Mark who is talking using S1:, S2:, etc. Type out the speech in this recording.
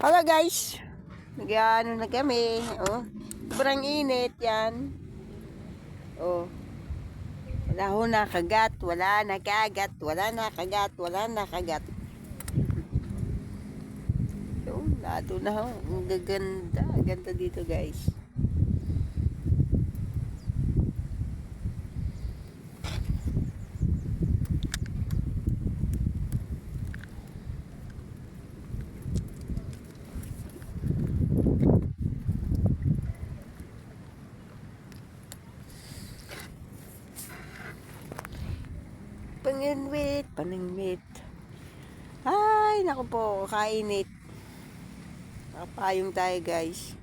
S1: Hello guys, nag-ano na kami. Oh, sobrang init yan. Oh, wala ho nakagat, wala nakagat, wala nakagat, wala nakagat. So, lado na ho. Ang gaganda, ganda dito guys. Panginwit, paningwit. Ay, naku po, kainit. Nakapayong tayo guys.